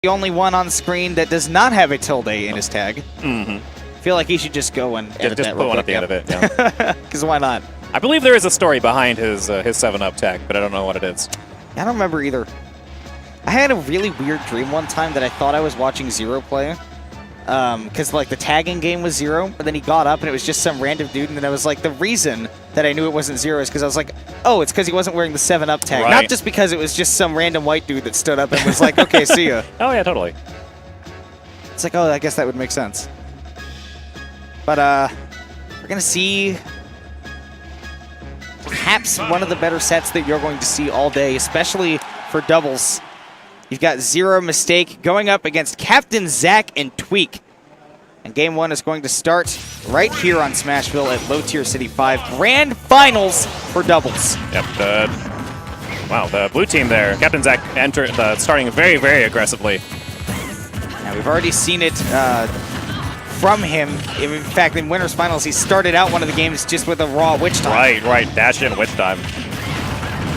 the only one on screen that does not have a tilde in his tag. Mm-hmm. I feel like he should just go and edit just that put one real at the end of quick. it. Yeah. Because why not? I believe there is a story behind his 7-Up tag, but I don't know what it is. I don't remember either. I had a really weird dream one time that I thought I was watching ZeRo play. Because like the tagging game was ZeRo, but then he got up and it was just some random dude, and then I was like, the reason that I knew it wasn't ZeRo is because I was like, oh, it's because he wasn't wearing the 7-Up tag. Right. Not just because it was just some random white dude that stood up and was like, okay, see ya. Oh yeah, totally. It's like, oh, I guess that would make sense. But we're going to see perhaps one of the better sets that you're going to see all day, especially for doubles. You've got ZeRo Mistake going up against Captain Zack and Tweek. And game one is going to start right here on Smashville at Low Tier City 5. Grand Finals for doubles. Yep. Wow, the blue team there. Captain Zack starting very, very aggressively. Now, we've already seen it from him. In fact, in Winners Finals, he started out one of the games just with a raw Witch Time. Right. Dash in Witch Time.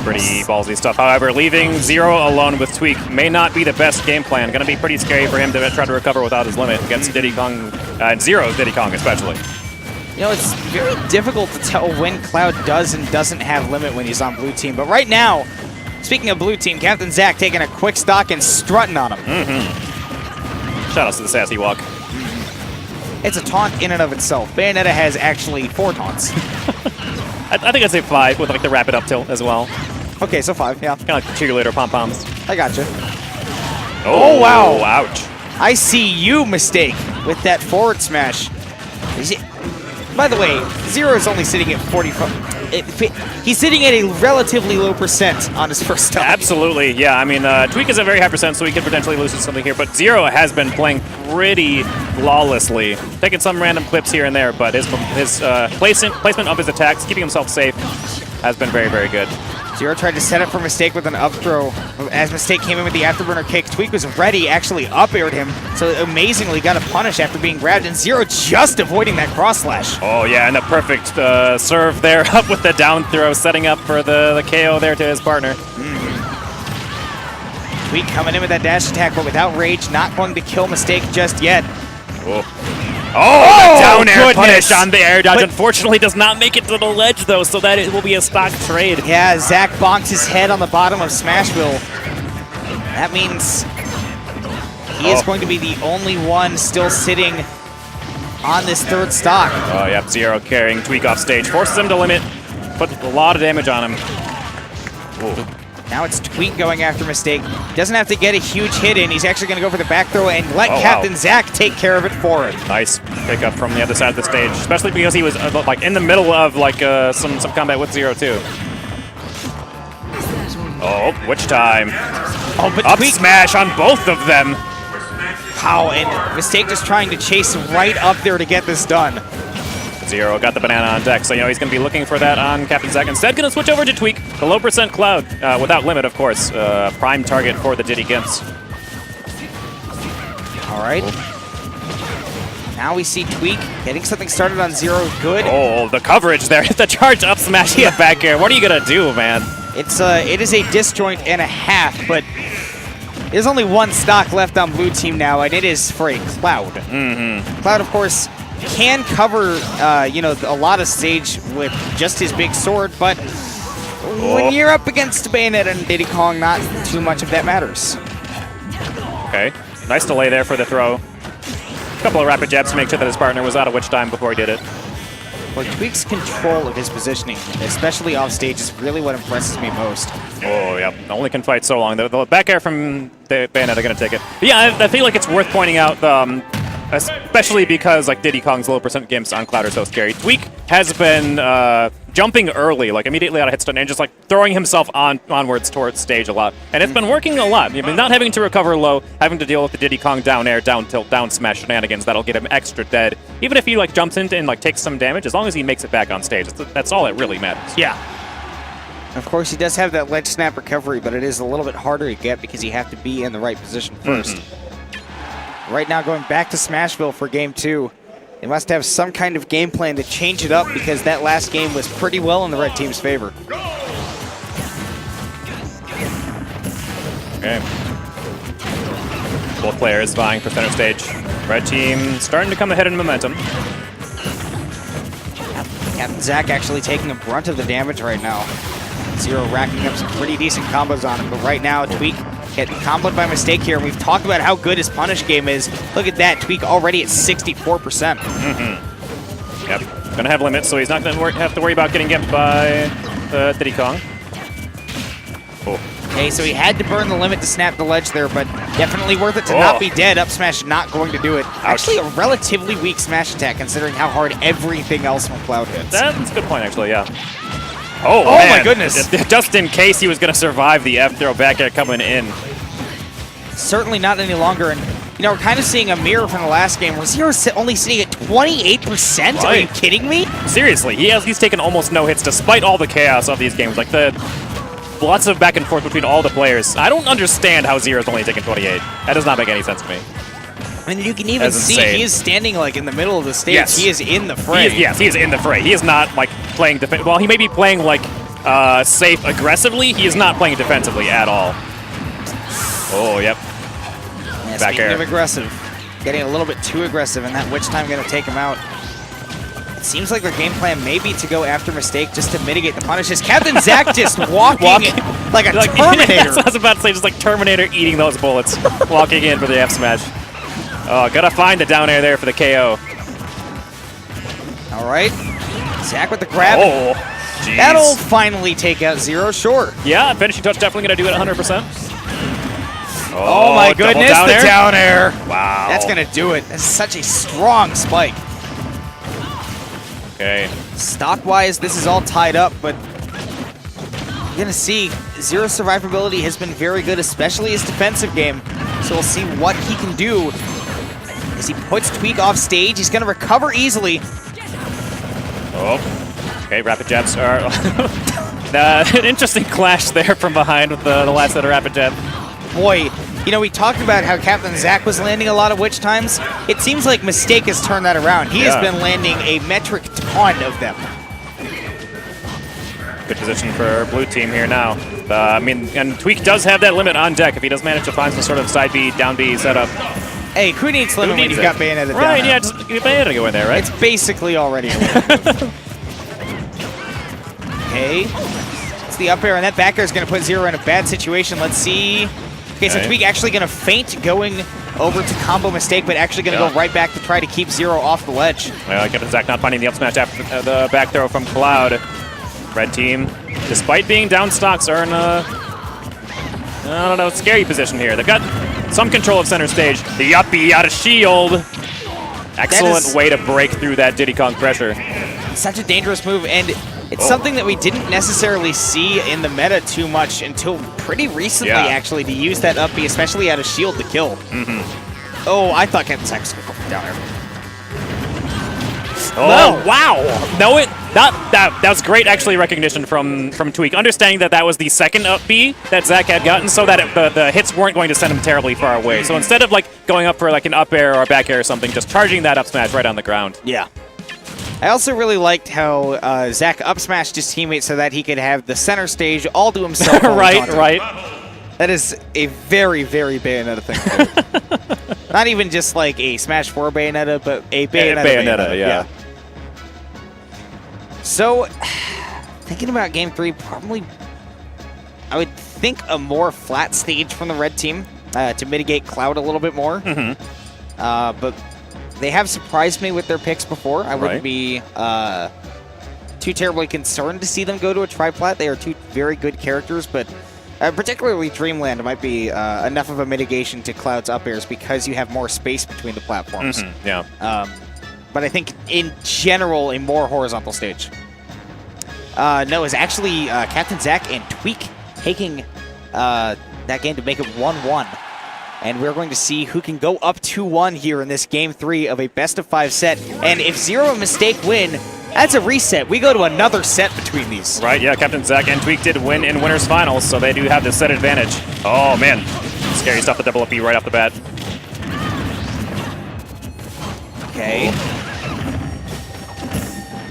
Pretty ballsy stuff. However, leaving ZeRo alone with Tweek may not be the best game plan. Going to be pretty scary for him to try to recover without his limit against Diddy Kong, and ZeRo's Diddy Kong especially. You know, it's very difficult to tell when Cloud does and doesn't have limit when he's on blue team. But right now, speaking of blue team, Captain Zack taking a quick stock and strutting on him. Shoutouts to the sassy walk. It's a taunt in and of itself. Bayonetta has actually 4 taunts. I think I'd say 5 with like the rapid up tilt as well. Okay, so 5, yeah. Kind of like cheerleader pom-poms. I gotcha. Oh, wow. Ouch. I see you, Mistake, with that forward smash. By the way, ZeRo is only sitting at 45. He's sitting at a relatively low percent on his first stock. Absolutely, yeah. I mean, Tweek is a very high percent, so he could potentially lose something here. But ZeRo has been playing pretty flawlessly, taking some random clips here and there. But his placement of his attacks, keeping himself safe, has been very, very good. ZeRo tried to set up for Mistake with an up throw. As Mistake came in with the afterburner kick, Tweek was ready, actually up-aired him, so amazingly got a punish after being grabbed, and ZeRo just avoiding that cross slash. Oh yeah, and a perfect serve there up with the down throw, setting up for the KO there to his partner. Tweek coming in with that dash attack, but without rage, not going to kill Mistake just yet. Oh, the down air punish on the air dodge. But unfortunately does not make it to the ledge, though, so that it will be a stock trade. Yeah, Zack bonks his head on the bottom of Smashville. That means he is going to be the only one still sitting on this third stock. Oh, yep, ZeRo carrying Tweek off stage. Forces him to limit, put a lot of damage on him. Ooh. Now it's Tweek going after Mistake. Doesn't have to get a huge hit in. He's actually going to go for the back throw and let Captain Zack take care of it for him. Nice pickup from the other side of the stage, especially because he was like in the middle of like some combat with ZeRo too. Oh, Witch Time. Oh, but up Tweek smash on both of them. Wow, and Mistake just trying to chase right up there to get this done. ZeRo got the banana on deck, so you know he's going to be looking for that on Captain Zack. Instead, going to switch over to Tweek, the low percent Cloud, without limit, of course. Prime target for the Diddy Gimps. All right. Now we see Tweek getting something started on ZeRo. Good. Oh, the coverage there. The charge up smash in the back air. What are you going to do, man? It is a disjoint and a half, but there's only one stock left on blue team now, and it is for a Cloud. Cloud, of course, can cover, you know, a lot of stage with just his big sword, but when you're up against Bayonetta and Diddy Kong, not too much of that matters. Okay, nice delay there for the throw. A couple of rapid jabs to make sure that his partner was out of Witch Time before he did it. Well, Tweek's control of his positioning, especially off stage, is really what impresses me most. Oh, yeah, only can fight so long. The back air from the Bayonetta going to take it. But yeah, I feel like it's worth pointing out, especially because like Diddy Kong's low percent gimps on Cloud are so scary. Tweek has been jumping early, like immediately out of hitstun, and just like throwing himself onwards towards stage a lot. And it's been working a lot. You've been not having to recover low, having to deal with the Diddy Kong down air, down tilt, down smash shenanigans. That'll get him extra dead. Even if he like jumps into and like takes some damage, as long as he makes it back on stage, that's all that really matters. Yeah. Of course, he does have that ledge snap recovery, but it is a little bit harder to get because you have to be in the right position first. Right now, going back to Smashville for game 2. They must have some kind of game plan to change it up because that last game was pretty well in the red team's favor. Okay. Both players vying for center stage. Red team starting to come ahead in momentum. Captain Zack actually taking a brunt of the damage right now. ZeRo racking up some pretty decent combos on him, but right now Tweek getting comboed by mistake here. We've talked about how good his punish game is. Look at that, Tweek already at 64%. Yep, gonna have limits, so he's not gonna have to worry about getting gimped by Diddy Kong. Oh. Okay, so he had to burn the limit to snap the ledge there, but definitely worth it to not be dead. Up smash not going to do it. Ouch. Actually, a relatively weak smash attack considering how hard everything else from Cloud hits. That's a good point, actually, yeah. Oh man. My goodness. Just in case he was going to survive the F-throw back air coming in. Certainly not any longer. And, you know, we're kind of seeing a mirror from the last game where ZeRo's only sitting at 28%. Right. Are you kidding me? Seriously, he's taken almost no hits despite all the chaos of these games. Like, lots of back and forth between all the players. I don't understand how ZeRo's only taken 28. That does not make any sense to me. And you can even see he is standing like in the middle of the stage. Yes. He is in the fray. He is in the fray. He is not like playing defense. Well, he may be playing like safe aggressively. He is not playing defensively at all. Oh, yep. Yeah, back speaking air. of aggressive, getting a little bit too aggressive, and that witch time going to take him out. It seems like their game plan may be to go after mistake just to mitigate the punishes. Captain Zack just walking like a Terminator. I was about to say, just like Terminator eating those bullets, walking in for the F smash. Oh, gotta find the down air there for the KO. All right, Zack with the grab. Oh, jeez. That'll finally take out ZeRo, sure. Yeah, finishing touch definitely gonna do it 100%. Oh my goodness, the down air. Wow. That's gonna do it. That's such a strong spike. Okay. Stock-wise, this is all tied up, but you're gonna see ZeRo's survivability has been very good, especially his defensive game. So we'll see what he can do as he puts Tweek off stage. He's gonna recover easily. Oh. Okay, rapid jabs are an interesting clash there from behind with the last set of rapid jab. Boy, you know, we talked about how Captain Zack was landing a lot of witch times. It seems like Mistake has turned that around. He has been landing a metric ton of them. Good position for blue team here now. I mean, and Tweek does have that limit on deck if he does manage to find some sort of side B, down B setup. Hey, who needs limit when you've got Bayonetta down? Right, yeah, just get Bayonetta go in there, right? It's basically already a limit. Okay. It's the up air, and that back air is going to put ZeRo in a bad situation. Let's see. Okay, so Tweek actually going to feint going over to combo mistake, but actually going to go right back to try to keep ZeRo off the ledge. Captain Zack not finding the up smash after the back throw from Cloud. Red team, despite being down stocks, are in a, I don't know, scary position here. They've got some control of center stage. The uppy out of shield. Excellent way to break through that Diddy Kong pressure. Such a dangerous move, and it's something that we didn't necessarily see in the meta too much until pretty recently, actually, to use that up B, especially out of shield to kill. Oh, I thought Captain Zack was going to go from down there. Oh, wow. No, that was great, actually, recognition from Tweek. Understanding that was the second up B that Zack had gotten, so that the hits weren't going to send him terribly far away. So instead of like going up for like an up air or a back air or something, just charging that up smash right on the ground. Yeah. I also really liked how Zack up smashed his teammate so that he could have the center stage all to himself. Right. That is a very, very Bayonetta thing to do. Not even just like a Smash 4 Bayonetta, but a Bayonetta. Yeah. So, thinking about Game 3, probably I would think a more flat stage from the red team to mitigate Cloud a little bit more. But they have surprised me with their picks before. I wouldn't be too terribly concerned to see them go to a triplat. They are two very good characters, but particularly Dreamland might be enough of a mitigation to Cloud's up airs because you have more space between the platforms. But I think, in general, a more horizontal stage. No, it's actually Captain Zack and Tweek taking that game to make it 1-1. And we're going to see who can go up 2-1 here in this Game 3 of a best-of-5 set. And if ZeRo and Mistake win, that's a reset. We go to another set between these. Right, yeah, Captain Zack and Tweek did win in winners finals, so they do have the set advantage. Oh, man. Scary stuff, the double up B right off the bat. Okay.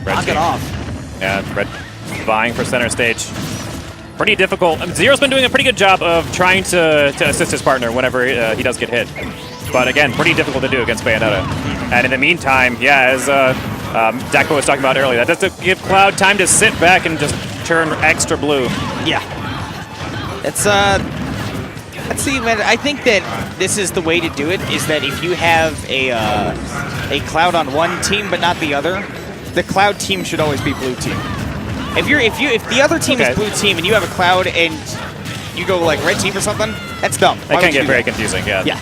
Red Knock it off. Yeah, Red vying for center stage. pretty difficult. ZeRo's been doing a pretty good job of trying to assist his partner whenever he does get hit. But again, pretty difficult to do against Bayonetta. And in the meantime, yeah, as Zack was talking about earlier, that does give Cloud time to sit back and just turn extra blue. Yeah. Let's see, man. I think that this is the way to do it, is that if you have a Cloud on one team but not the other, the Cloud team should always be blue team. If the other team is blue team and you have a Cloud and you go like red team or something, that's dumb. It can get very confusing, yeah. Yeah.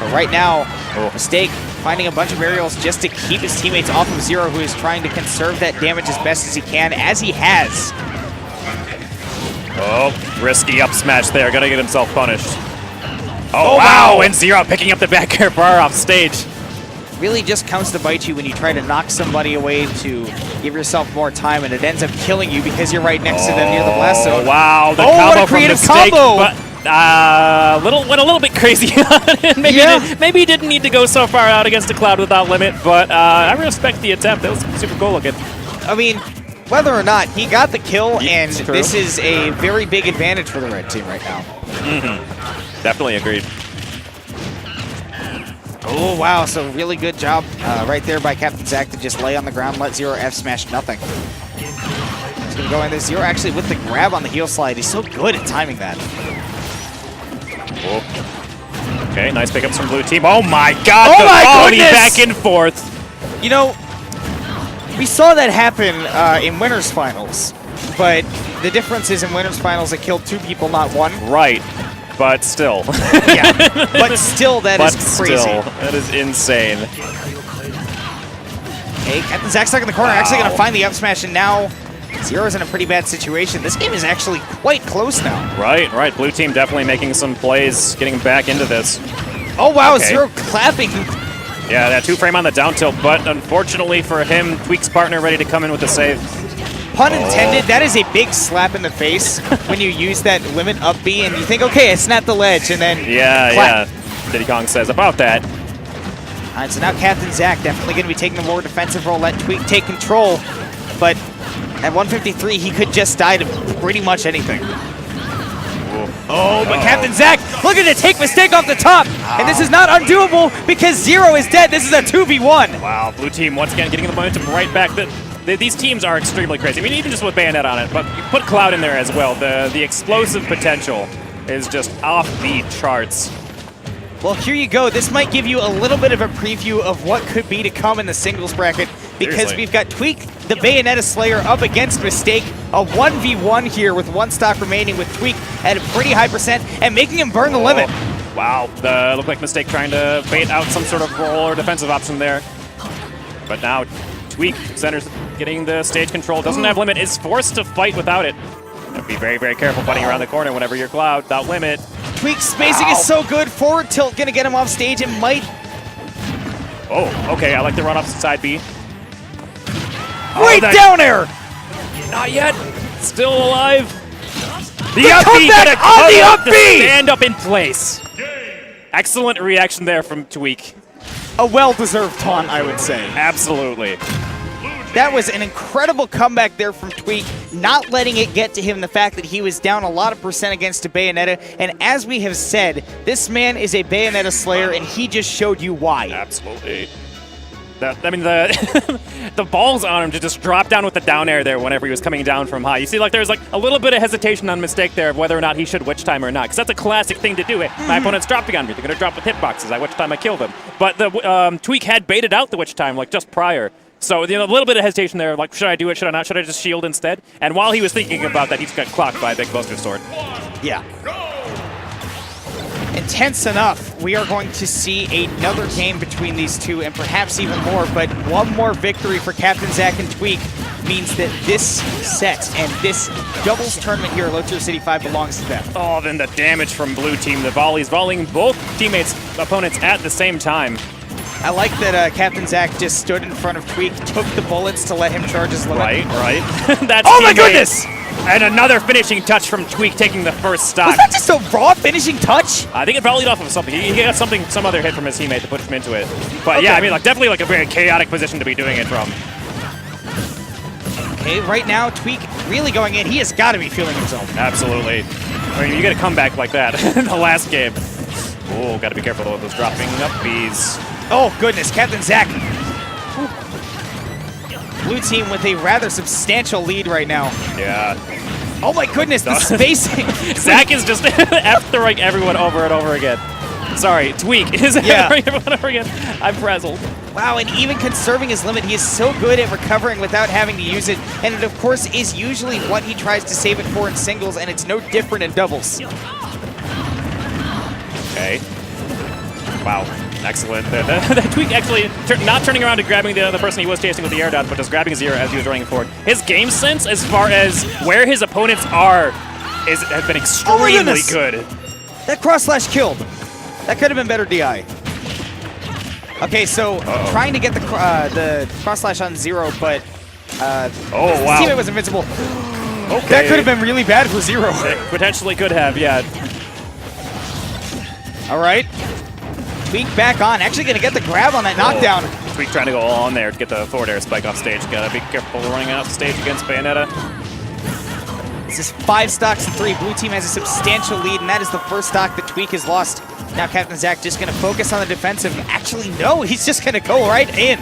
But right now, Mistake finding a bunch of aerials just to keep his teammates off of ZeRo, who is trying to conserve that damage as best as he can, as he has. Oh, risky up smash there. Gonna get himself punished. Oh, wow! And ZeRo picking up the back air bar off stage. Really just counts to bite you when you try to knock somebody away to give yourself more time, and it ends up killing you because you're right next to them near the blast zone. Wow, the combo what a creative from Mistake, combo! But went a little bit crazy on it. Maybe he didn't need to go so far out against a Cloud without limit, but I respect the attempt. That was super cool looking. I mean, whether or not, he got the kill, and this is a very big advantage for the red team right now. Mm-hmm. Definitely agreed. Oh, wow. So really good job right there by Captain Zack to just lay on the ground, let ZeRo F-smash nothing. He's going to go in there. ZeRo actually with the grab on the heel slide. He's so good at timing that. Whoa. Okay, nice pickups from blue team. Oh, my God. Oh, my goodness! Back and forth. You know, we saw that happen in Winners Finals, but the difference is in Winners Finals it killed 2 people, not 1. Right. But still. Yeah, but still, that is crazy. That is insane. Okay, Captain Zack stuck in the corner, actually going to find the up smash, and now ZeRo's in a pretty bad situation. This game is actually quite close now. Right, right. Blue team definitely making some plays, getting back into this. Oh, wow, okay. ZeRo clapping. Yeah, that 2-frame on the down tilt, but unfortunately for him, Tweek's partner ready to come in with the save. Pun intended, that is a big slap in the face when you use that limit up B and you think, okay, I snapped the ledge, and then clap. Diddy Kong says about that. All right, so now Captain Zack definitely going to be taking the more defensive role, let Tweek take control, but at 153, he could just die to pretty much anything. Oh, but Captain Zack looking to take Mistake off the top, and this is not undoable because ZeRo is dead. This is a 2v1. Wow, blue team once again getting the momentum right back. These teams are extremely crazy. I mean, even just with Bayonetta on it, but you put Cloud in there as well. The explosive potential is just off the charts. Well, here you go. This might give you a little bit of a preview of what could be to come in the singles bracket, because we've got Tweek, the Bayonetta Slayer, up against Mistake. A 1v1 here with 1 stock remaining, with Tweek at a pretty high percent and making him burn the limit. Wow, looked like Mistake trying to bait out some sort of roll or defensive option there. But now Tweek, centers getting the stage control, doesn't have limit, is forced to fight without it. Be very, very careful fighting around the corner whenever you're Cloud without limit. Tweek's spacing is so good. Forward tilt gonna get him off stage. It might. Oh, okay. I like the run off side B. Right down air. Not yet. Still alive. The up B on the up B. Stand up in place. Excellent reaction there from Tweek. A well-deserved taunt, I would say. Absolutely. That was an incredible comeback there from Tweek, not letting it get to him, the fact that he was down a lot of percent against a Bayonetta. And as we have said, this man is a Bayonetta Slayer, and he just showed you why. Absolutely. I mean, the balls on him to just drop down with the down air there whenever he was coming down from high. You see, like, there's like a little bit of hesitation on Mistake there of whether or not he should witch time or not, because that's a classic thing to do. My opponent's dropping on me. They're going to drop with hitboxes. I witch time, I kill them. But the Tweek had baited out the witch time, like, just prior. So, you know, a little bit of hesitation there, like, should I do it, should I not, should I just shield instead? And while he was thinking about that, he just got clocked by a big Buster Sword. Yeah. Intense enough. We are going to see another game between these two, and perhaps even more, but one more victory for Captain Zack and Tweek means that this set and this doubles tournament here at Low Tier City 5 belongs to them. Oh, then the damage from blue team, the volleys volleying both opponents at the same time. I like that Captain Zack just stood in front of Tweek, took the bullets to let him charge his limit. Right. That's oh my goodness! And another finishing touch from Tweek taking the first stock. Was that just a raw finishing touch? I think it volleyed off of something. He got some other hit from his teammate to put him into it. But yeah, I mean, like, definitely like a very chaotic position to be doing it from. Okay, right now, Tweek really going in. He has got to be feeling himself. Absolutely. I mean, you get a comeback like that in the last game. Oh, got to be careful with those dropping upbees. Oh, goodness. Captain Zack. Blue team with a rather substantial lead right now. Yeah. Oh, my goodness. The spacing. Zack is just F-throwing everyone over and over again. Sorry, Tweek is F-throwing everyone over again. I'm frazzled. Wow, and even conserving his limit, he is so good at recovering without having to use it. And it, of course, is usually what he tries to save it for in singles, and it's no different in doubles. Okay. Wow. Excellent. The Tweek actually not turning around and grabbing the person he was chasing with the air dodge, but just grabbing ZeRo as he was running forward. His game sense, as far as where his opponents are, has been extremely good. That cross slash killed. That could have been better DI. Okay, so trying to get the cross slash on ZeRo, but oh wow, his teammate was invincible. Okay. That could have been really bad for ZeRo. It potentially could have, yeah. All right. Tweek back on. Actually going to get the grab on that knockdown. Tweek trying to go all on there to get the forward air spike off stage. Gotta be careful running out stage against Bayonetta. This is 5 stocks to 3. Blue team has a substantial lead, and that is the first stock that Tweek has lost. Now Captain Zack just going to focus on the defensive. Actually, no, he's just going to go right in.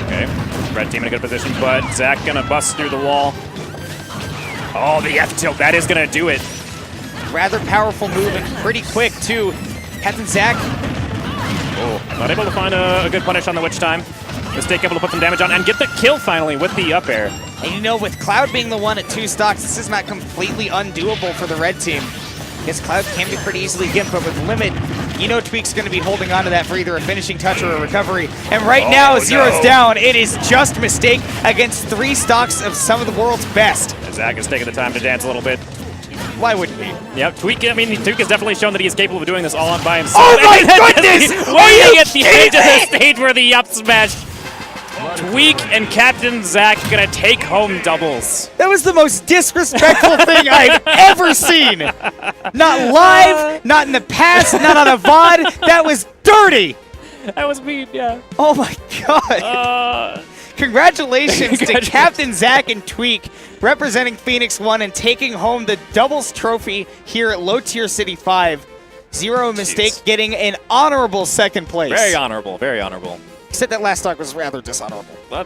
Okay, red team in a good position, but Zack going to bust through the wall. Oh, the F-tilt, that is going to do it. Rather powerful move and pretty quick, too. Captain Zack. Oh, not able to find a good punish on the witch time. Mistake able to put some damage on and get the kill finally with the up air. And you know, with Cloud being the one at 2 stocks, this is not completely undoable for the red team. Because Cloud can be pretty easily gimped, but with limit, you know Tweek's going to be holding on to that for either a finishing touch or a recovery. And right now, ZeRo's down. It is just Mistake against 3 stocks of some of the world's best. Zack is taking the time to dance a little bit. Why wouldn't he? Yep, Tweek, I mean, Tweek has definitely shown that he is capable of doing this all on by himself. Oh my goodness! Waiting at the edge of the stage where the up smash. Tweek and Captain Zack gonna take home doubles. That was the most disrespectful thing I've ever seen. Not live, not in the past, not on a VOD. That was dirty. That was mean, yeah. Oh my god. Congratulations to Captain Zack and Tweek representing Phoenix 1 and taking home the doubles trophy here at Low Tier City 5. ZeRo Mistake getting an honorable 2nd place. Very honorable, very honorable. Except that last stock was rather dishonorable. A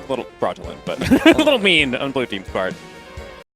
little fraudulent, but a little mean on blue team's part.